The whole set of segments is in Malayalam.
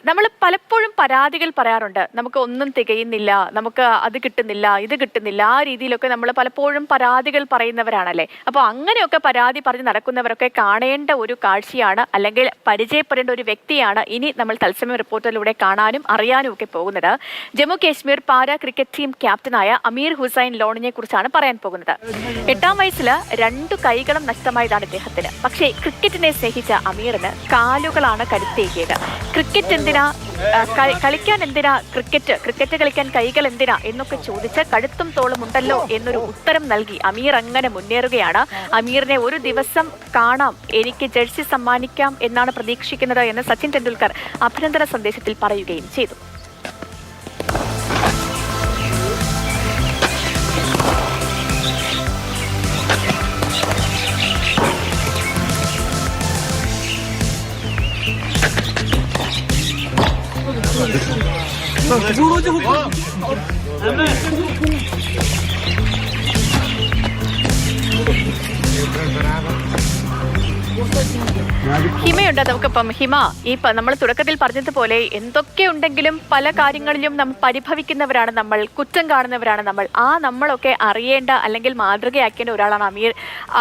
നമ്മൾ പലപ്പോഴും പരാതികൾ പറയാറുണ്ട്. നമുക്ക് ഒന്നും തികയുന്നില്ല, നമുക്ക് അത് കിട്ടുന്നില്ല, ഇത് കിട്ടുന്നില്ല. ആ രീതിയിലൊക്കെ നമ്മൾ പലപ്പോഴും പരാതികൾ പറയുന്നവരാണല്ലേ. അപ്പോൾ അങ്ങനെയൊക്കെ പരാതി പറഞ്ഞ് നടക്കുന്നവരൊക്കെ കാണേണ്ട ഒരു കാഴ്ചയാണ്, അല്ലെങ്കിൽ പരിചയപ്പെടേണ്ട ഒരു വ്യക്തിയാണ് ഇനി നമ്മൾ തത്സമയ റിപ്പോർട്ടിലൂടെ കാണാനും അറിയാനും ഒക്കെ പോകുന്നത്. Jammu Kashmir para cricket team ക്യാപ്റ്റനായ അമീർ ഹുസൈൻ ലോണിനെ കുറിച്ചാണ് പറയാൻ പോകുന്നത്. 8-ാം വയസ്സിൽ 2 കൈകളും നഷ്ടമായതാണ് ഇദ്ദേഹത്തിന്. പക്ഷേ ക്രിക്കറ്റിനെ സ്നേഹിച്ച അമീറിന് കാലുകളാണ് കരുത്തേകിയത്. ക്രിക്കറ്റ് എന്തിനാ, കളിക്കാൻ എന്തിനാ, ക്രിക്കറ്റ് കളിക്കാൻ കൈകൾ എന്തിനാ എന്നൊക്കെ ചോദിച്ച് കഴുത്തും തോളും ഉണ്ടല്ലോ എന്നൊരു ഉത്തരം നൽകി അമീർ അങ്ങനെ മുന്നേറുകയാണ്. അമീറിനെ ഒരു ദിവസം കാണാം, എനിക്ക് ജേഴ്സി സമ്മാനിക്കാം എന്നാണ് പ്രതീക്ഷിക്കുന്നത് എന്ന് സച്ചിൻ ടെണ്ടുൽക്കർ അഭിനന്ദന സന്ദേശത്തിൽ പറയുകയും ചെയ്തു. ഹിമയുണ്ട് നമുക്കിപ്പം. ഹിമ, നമ്മൾ തുടക്കത്തിൽ പറഞ്ഞതുപോലെ എന്തൊക്കെ ഉണ്ടെങ്കിലും പല കാര്യങ്ങളിലും നമ്മൾ പരിഭവിക്കുന്നവരാണ്, നമ്മൾ കുറ്റം കാണുന്നവരാണ് നമ്മളൊക്കെ അറിയേണ്ട അല്ലെങ്കിൽ മാതൃകയാക്കേണ്ട ഒരാളാണ്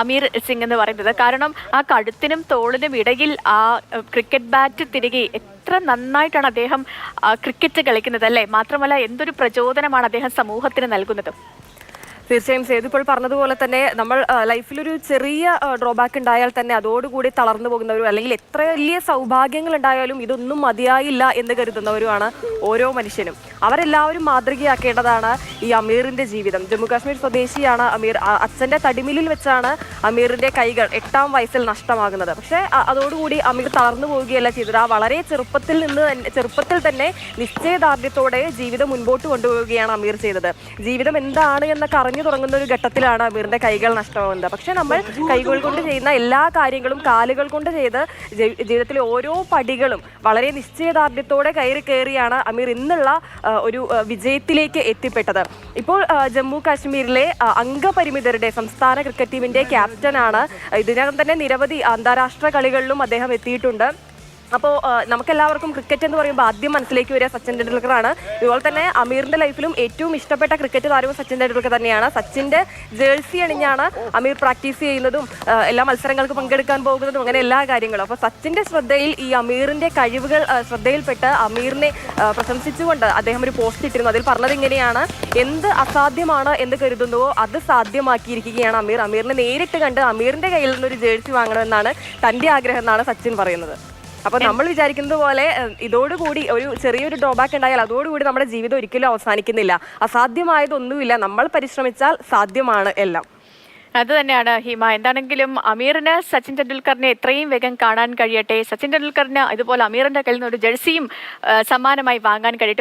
അമീർ സിംഗ് എന്ന് പറയുന്നത്. കാരണം ആ കഴുത്തിനും തോളിനും ഇടയിൽ ആ ക്രിക്കറ്റ് ബാറ്റ് തിരികെ എത്ര നന്നായിട്ടാണ് അദ്ദേഹം ക്രിക്കറ്റ് കളിക്കുന്നത് അല്ലേ. മാത്രമല്ല എന്തൊരു പ്രചോദനമാണ് അദ്ദേഹം സമൂഹത്തിന് നൽകുന്നത്. തീർച്ചയായും സേതു ഇപ്പോൾ പറഞ്ഞതുപോലെ തന്നെ നമ്മൾ ലൈഫിലൊരു ചെറിയ ഡ്രോബാക്ക് ഉണ്ടായാൽ തന്നെ അതോടുകൂടി തളർന്നു പോകുന്നവരും, അല്ലെങ്കിൽ എത്ര വലിയ സൗഭാഗ്യങ്ങൾ ഉണ്ടായാലും ഇതൊന്നും മതിയായില്ല എന്ന് കരുതുന്നവരുമാണ് ഓരോ മനുഷ്യനും. അവരെല്ലാവരും മാതൃകയാക്കേണ്ടതാണ് ഈ അമീറിന്റെ ജീവിതം. ജമ്മു കാശ്മീർ സ്വദേശിയാണ് അമീർ. അച്ഛൻ്റെ തടിമില്ലിൽ വെച്ചാണ് അമീറിന്റെ കൈകൾ 8-ാം വയസ്സിൽ നഷ്ടമാകുന്നത്. പക്ഷേ അതോടുകൂടി അമീർ തളർന്നു പോവുകയല്ല ചെയ്തത്. ആ വളരെ ചെറുപ്പത്തിൽ തന്നെ നിശ്ചയദാർഢ്യത്തോടെ ജീവിതം മുൻപോട്ട് കൊണ്ടുപോവുകയാണ് അമീർ ചെയ്തത്. ജീവിതം എന്താണ് എന്നൊക്കെ അറിഞ്ഞു തുടങ്ങുന്ന ഒരു ഘട്ടത്തിലാണ് അമീറിന്റെ കൈകൾ നഷ്ടമാകുന്നത്. പക്ഷെ നമ്മൾ കൈകൾ കൊണ്ട് ചെയ്യുന്ന എല്ലാ കാര്യങ്ങളും കാലുകൾ കൊണ്ട് ചെയ്ത് ജീവിതത്തിലെ ഓരോ പടികളും വളരെ നിശ്ചയദാർഢ്യത്തോടെ കയറിയാണ് അമീർ ഇന്നുള്ള ഒരു വിജയത്തിലേക്ക് എത്തിപ്പെട്ടത്. ഇപ്പോൾ ജമ്മു കാശ്മീരിലെ അംഗപരിമിതരുടെ സംസ്ഥാന ക്രിക്കറ്റ് ടീമിന്റെ ക്യാപ്റ്റനാണ്. ഇതിനകം തന്നെ നിരവധി അന്താരാഷ്ട്ര കളികളിലും അദ്ദേഹം എത്തിയിട്ടുണ്ട്. അപ്പോൾ നമുക്കെല്ലാവർക്കും ക്രിക്കറ്റ് എന്ന് പറയുമ്പോൾ ആദ്യം മനസ്സിലേക്ക് വരിക സച്ചിൻ ടെണ്ടുൽക്കറാണ്. ഇതുപോലെ തന്നെ അമീറിന്റെ ലൈഫിലും ഏറ്റവും ഇഷ്ടപ്പെട്ട ക്രിക്കറ്റ് താരവും സച്ചിൻ ടെണ്ടുൽക്കർ തന്നെയാണ്. സച്ചിന്റെ ജേഴ്സി അണിഞ്ഞാണ് അമീർ പ്രാക്ടീസ് ചെയ്യുന്നതും എല്ലാ മത്സരങ്ങൾക്ക് പങ്കെടുക്കാൻ പോകുന്നതും അങ്ങനെ എല്ലാ കാര്യങ്ങളും. അപ്പോൾ സച്ചിന്റെ ശ്രദ്ധയിൽ ഈ അമീറിന്റെ കഴിവുകൾ ശ്രദ്ധയിൽപ്പെട്ട് അമീറിനെ പ്രശംസിച്ചുകൊണ്ട് അദ്ദേഹം ഒരു പോസ്റ്റ് ഇട്ടിരുന്നു. അതിൽ പറഞ്ഞത് ഇങ്ങനെയാണ്: എന്ത് അസാധ്യമാണ് എന്ന് കരുതുന്നുവോ അത് സാധ്യമാക്കിയിരിക്കുകയാണ് അമീർ. അമീറിനെ നേരിട്ട് കണ്ട് അമീറിന്റെ കയ്യിൽ നിന്നൊരു ജേഴ്സി വാങ്ങണമെന്നാണ് തന്റെ ആഗ്രഹം എന്നാണ് സച്ചിൻ പറയുന്നത്. അപ്പോൾ നമ്മൾ വിചാരിക്കുന്നത് പോലെ ഇതോടുകൂടി ഒരു ചെറിയൊരു ഡ്രോബാക്ക് ഉണ്ടായാൽ അതോടുകൂടി നമ്മുടെ ജീവിതം ഒരിക്കലും അവസാനിക്കുന്നില്ല. അസാധ്യമായതൊന്നുമില്ല, നമ്മൾ പരിശ്രമിച്ചാൽ സാധ്യമാണ് എല്ലാം. അത് തന്നെയാണ് ഹിമ. എന്താണെങ്കിലും അമീറിന് സച്ചിൻ ടെണ്ടുൽക്കറിനെ എത്രയും വേഗം കാണാൻ കഴിയട്ടെ. സച്ചിൻ ടെണ്ടുൽക്കറിന് ഇതുപോലെ അമീറിന്റെ കയ്യിൽ നിന്ന് ഒരു ജേഴ്സിയും സമ്മാനമായി വാങ്ങാൻ കഴിയട്ടെ.